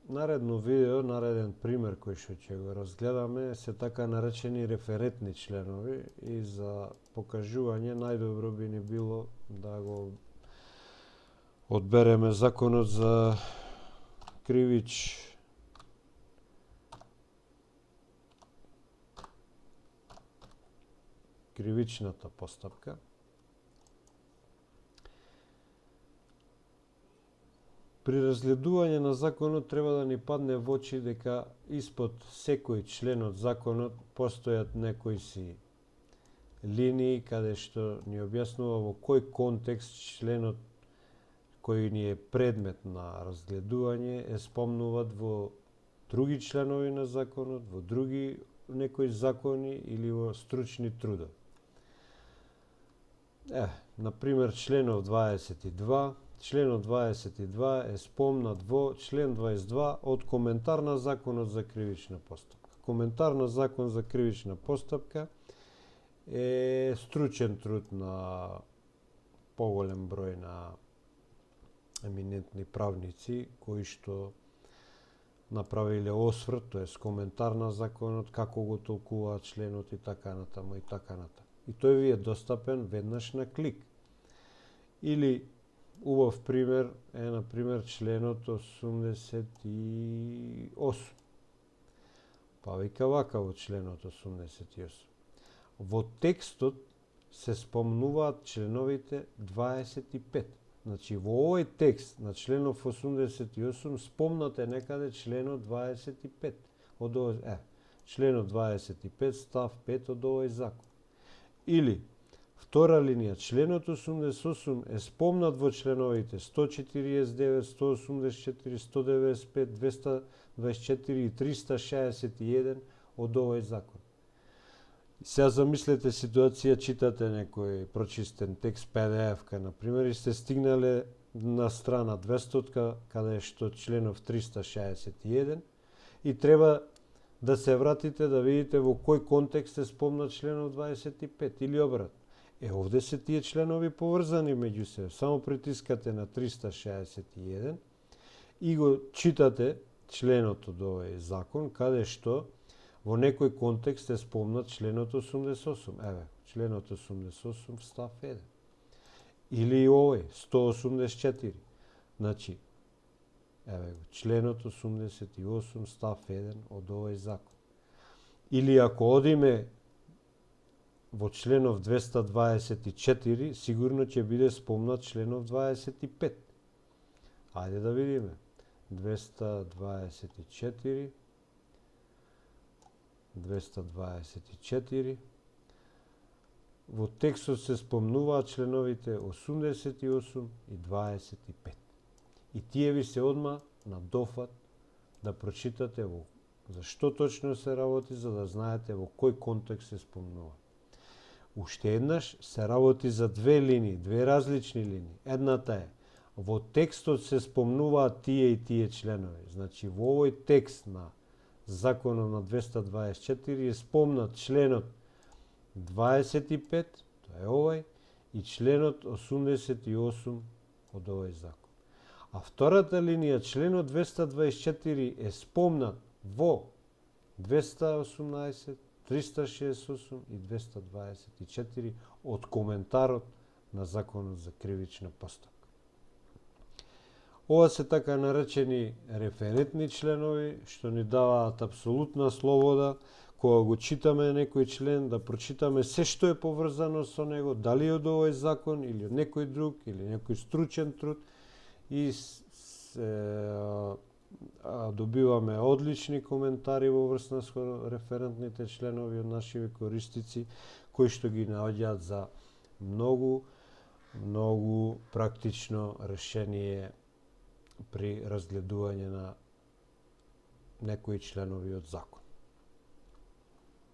Наредно видео, нареден пример кој што ќе го разгледаме се така наречени референтни членови и за покажување најдобро би ни било да го одбереме законот за кривичната постапка. При разгледување на законот треба да ни падне во очи дека испод секој член од законот постојат некои линии каде што ни објаснува во кој контекст членот кој ни е предмет на разгледување е спомнуват во други членови на законот, во други некои закони или во стручни трудови. Например, членот 22 е спомнат во член 22 од коментар на законот за кривична постапка. Коментар на закон за кривична постапка е стручен труд на поголем број на еминентни правници кои што направиле осврт, тоест коментар на законот, како го толкуваат членот и така натаму и така натаму. И тој ви е достапен веднаш на клик. Или убав пример е, например, членот 88. Па вика вака во членот 88. Во текстот се спомнуваат членовите 25. Значи, во овој текст на членов 88 спомнат е некаде членот 25 од овој, членот 25 став 5 од овој закон. Или, втора линија, членот 88 е спомнат во членовите 149, 184, 195, 224 и 361 од овој закон. Сега замислете ситуација, читате некој прочистен текст PDF-ка, например, и сте стигнале на страна 200 каде што членов 361 и треба да се вратите да видите во кој контекст е спомнат членов 25 или обратно. Овде се тие членови поврзани меѓу себе. Само притискате на 361 и го читате членот од овој закон, каде што во некој контекст е спомнат членот 88. Членот 88 став 1. Или овој, 184. Значи, членот 88 став 1 од овој закон. Или ако одиме во членов 224, сигурно ќе биде спомнат членов 25. Ајде да видиме. 224. Во текстот се спомнуваат членовите 88 и 25. И тие ви се одма на дофат да прочитате за што точно се работи, за да знаете во кој контекст се спомнува. Уште еднаш се работи за две линии, две различни линии. Едната е, во текстот се спомнуваат тие и тие членови. Значи, во овој текст на законот на 224 е спомнат членот 25, тоа е овој, и членот 88 од овој закон. А втората линија, членот 224 е спомнат во 218, 368 и 224 од коментарот на законот за кривична постапка. Ова се така наречени референтни членови, што ни даваат апсолутна слобода кога го читаме некој член, да прочитаме се што е поврзано со него, дали од овој закон или од некој друг, или некој стручен труд, и добиваме одлични коментари во врска со референтните членови од наши користици, кои што ги наоѓаат за многу практично решение при разгледување на некои членови од закон.